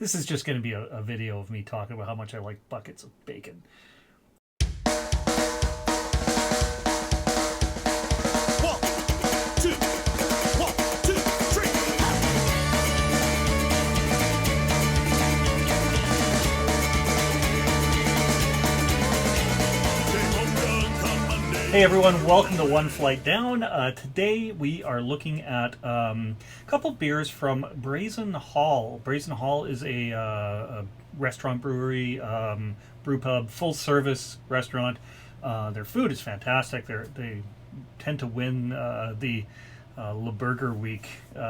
This is just going to be a video of me talking about how much I like buckets of bacon. Hey everyone, welcome to One Flight Down. Today we are looking at a couple beers from Brazen Hall. Brazen Hall is a restaurant brewery, brew pub, full service restaurant. Their food is fantastic. They tend to win the Le Burger Week. They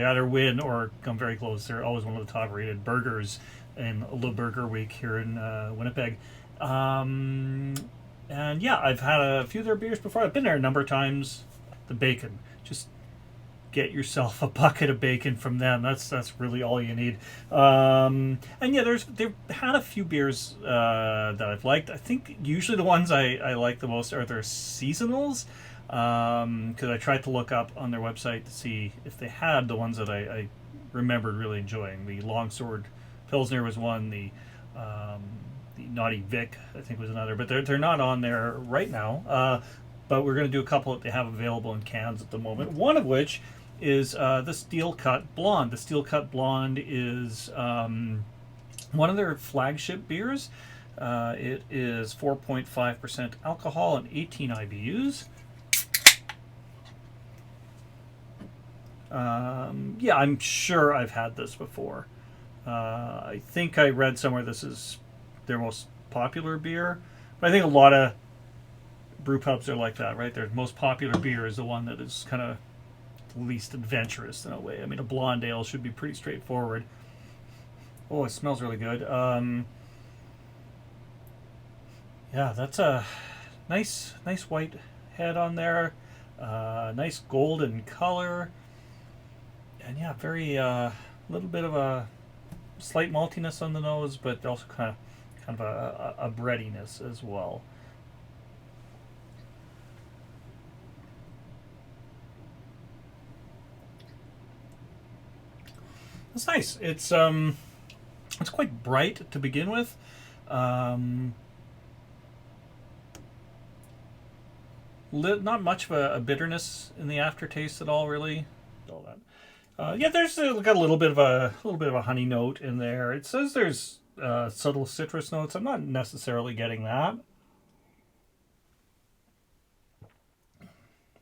either win or come very close. They're always one of the top rated burgers in Le Burger Week here in Winnipeg. And yeah, I've had a few of their beers before. I've been there a number of times. The bacon, just get yourself a bucket of bacon from them. That's really all you need. And yeah, they've had a few beers that I've liked. I think usually the ones I like the most are their seasonals, because I tried to look up on their website to see if they had the ones that I remembered really enjoying. The Longsword Pilsner was one. The Naughty Vic, I think, was another, but they're not on there right now. But we're going to do a couple that they have available in cans at the moment. One of which is the Steel Cut Blonde. The Steel Cut Blonde is one of their flagship beers. It is 4.5% alcohol and 18 IBUs. Yeah, I'm sure I've had this before. I think I read somewhere this is their most popular beer, but I think a lot of brew pubs are like that, right? Their most popular beer is the one that is kind of least adventurous in a way. I mean, a blonde ale should be pretty straightforward. Oh, it smells really good. Yeah, that's a nice white head on there. Nice golden color, and yeah, very little bit of a slight maltiness on the nose, but also kind of a breadiness as well. It's nice. It's quite bright to begin with. Not much of a bitterness in the aftertaste at all, really. All that. Yeah, there's got a little bit of a honey note in there. It says there's subtle citrus notes. I'm not necessarily getting that.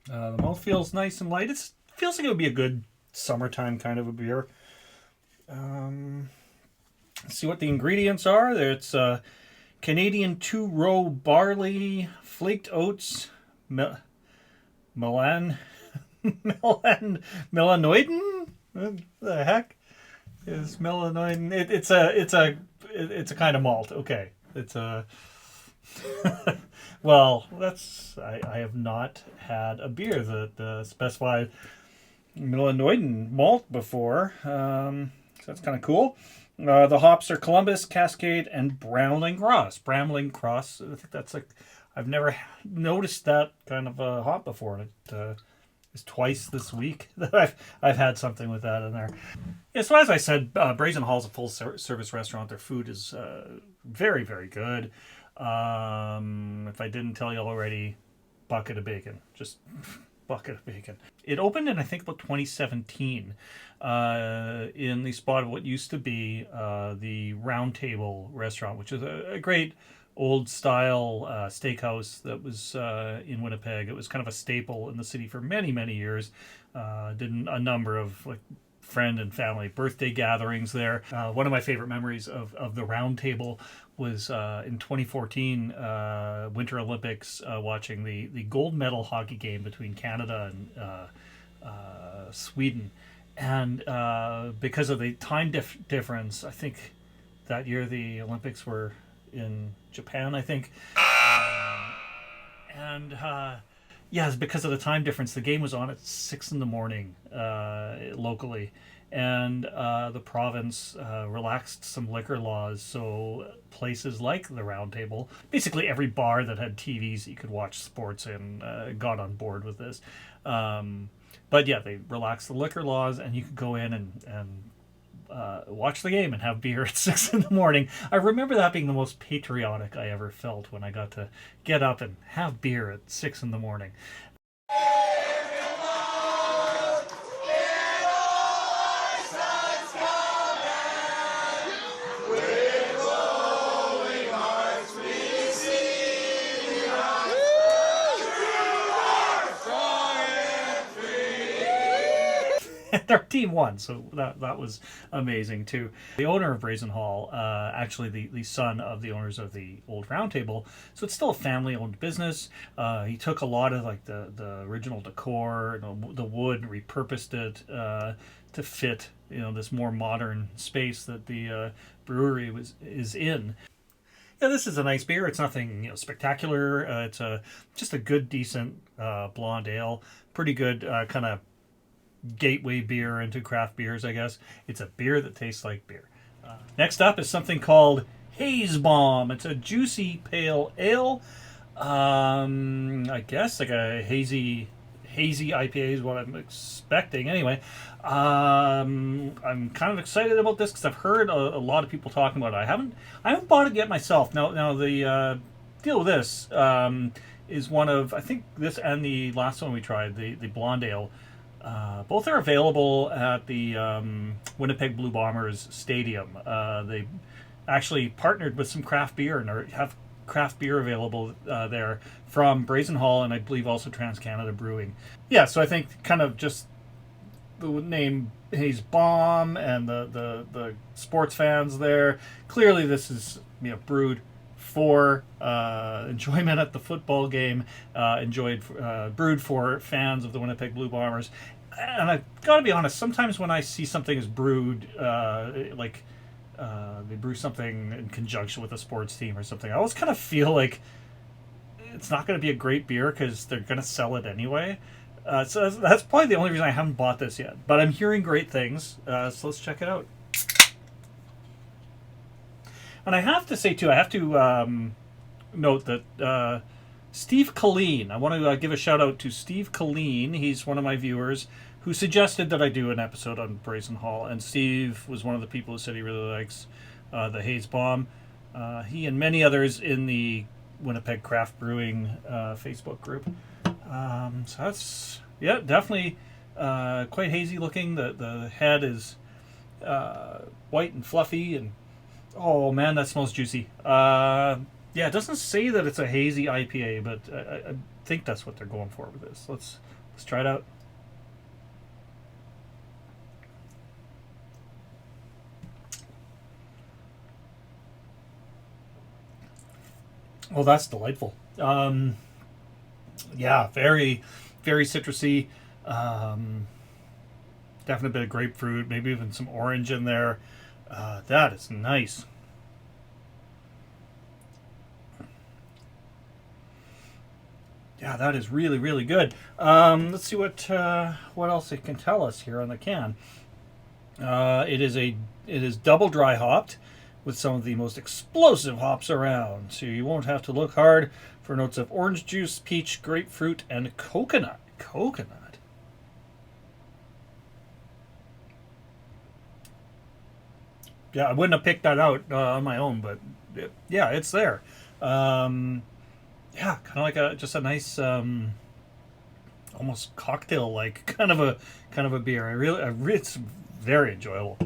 The mouth feels nice and light. It feels like it would be a good summertime kind of a beer. Let's see what the ingredients are. It's Canadian 2-row barley, flaked oats, melanoidin. What the heck is melanoidin? It's a kind of malt. Okay, it's a. Well, I have not had a beer that specified melanoidin malt before. So that's kind of cool. The hops are Columbus, Cascade, and Bramling Cross. Bramling Cross. I think that's I've never noticed that kind of a hop before, and it is twice this week that I've had something with that in there. Yeah, so as I said, Brazen Hall is a full service restaurant. Their food is very, very good. If I didn't tell you already, bucket of bacon. Just bucket of bacon. It opened in, I think, about 2017 in the spot of what used to be the Round Table restaurant, which is a great old style steakhouse that was in Winnipeg. It was kind of a staple in the city for many, many years. Did a number of friend and family birthday gatherings there. One of my favorite memories of the Round Table was in 2014 Winter Olympics, watching the gold medal hockey game between Canada and Sweden. And because of the time difference, I think that year the Olympics were in Japan, I think. Yes, because of the time difference, the game was on at 6 a.m. Locally, and the province relaxed some liquor laws. So places like the Round Table, basically every bar that had TVs that you could watch sports in, got on board with this. But yeah, they relaxed the liquor laws, and you could go in and watch the game and have beer at 6 in the morning. I remember that being the most patriotic I ever felt when I got to get up and have beer at 6 in the morning. Their team won, so that was amazing too. The owner of Brazen Hall, actually the son of the owners of the old Round Table, so it's still a family-owned business. He took a lot of like the original decor, the wood, repurposed it to fit this more modern space that the brewery is in. Yeah, this is a nice beer. It's nothing spectacular. It's just a good, decent blonde ale. Pretty good kind of gateway beer into craft beers, I guess. It's a beer that tastes like beer. Next up is something called Haze Bomb. It's a juicy pale ale. I guess like a hazy IPA is what I'm expecting. Anyway, I'm kind of excited about this because I've heard a lot of people talking about it. I haven't bought it yet myself. Now the deal with this is one of, I think this and the last one we tried, the blonde ale. Both are available at the Winnipeg Blue Bombers stadium. They actually partnered with some craft beer and have craft beer available there from Brazen Hall and I believe also Trans-Canada Brewing. Yeah, so I think kind of just the name Haze Bomb and the sports fans there. Clearly this is brewed for enjoyment at the football game, brewed for fans of the Winnipeg Blue Bombers. And I've got to be honest, sometimes when I see something is brewed, they brew something in conjunction with a sports team or something, I always kind of feel like it's not going to be a great beer because they're going to sell it anyway. So that's probably the only reason I haven't bought this yet. But I'm hearing great things, so let's check it out. And I have to say, too, I have to note that Steve Colleen, I want to give a shout out to Steve Colleen. He's one of my viewers who suggested that I do an episode on Brazen Hall. And Steve was one of the people who said he really likes the Haze Bomb. He and many others in the Winnipeg Craft Brewing Facebook group. So that's, yeah, definitely quite hazy looking. The head is white and fluffy and oh man, that smells juicy. Yeah, it doesn't say that it's a hazy IPA, but I think that's what they're going for with this. Let's try it out. Oh, that's delightful. Yeah, very, very citrusy. Definitely a bit of grapefruit, maybe even some orange in there. That is nice. Yeah, that is really, really good. Let's see what else it can tell us here on the can. It is double dry hopped with some of the most explosive hops around, so you won't have to look hard for notes of orange juice, peach, grapefruit, and coconut. Coconut. Yeah, I wouldn't have picked that out on my own, but yeah, it's there. Yeah, kind of like just a nice, almost cocktail-like kind of a beer. It's very enjoyable.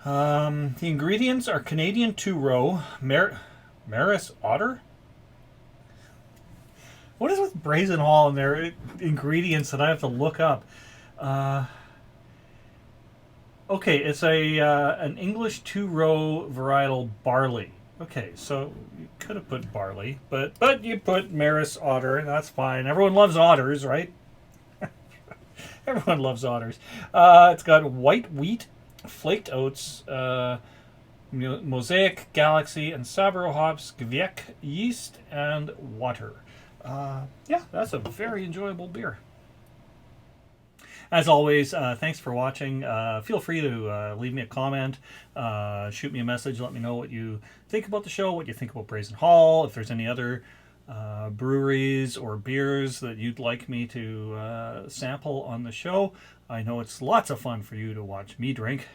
The ingredients are Canadian 2-row Maris Otter. What is with Brazen Hall and their ingredients that I have to look up? Okay, it's an English 2-row varietal barley. Okay, so you could have put barley, but you put Maris Otter, and that's fine. Everyone loves otters, right? Everyone loves otters. It's got white wheat, flaked oats, Mosaic, Galaxy, and Sabro hops, Gviek yeast, and water. Yeah, that's a very enjoyable beer. As always, thanks for watching. Feel free to leave me a comment, shoot me a message, let me know what you think about the show, what you think about Brazen Hall, if there's any other breweries or beers that you'd like me to sample on the show. I know it's lots of fun for you to watch me drink.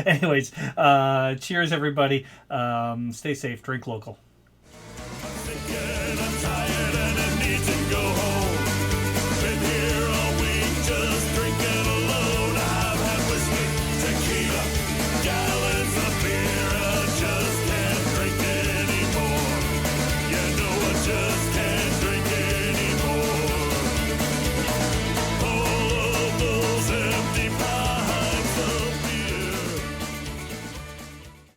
Anyways, cheers, everybody. Stay safe. Drink local.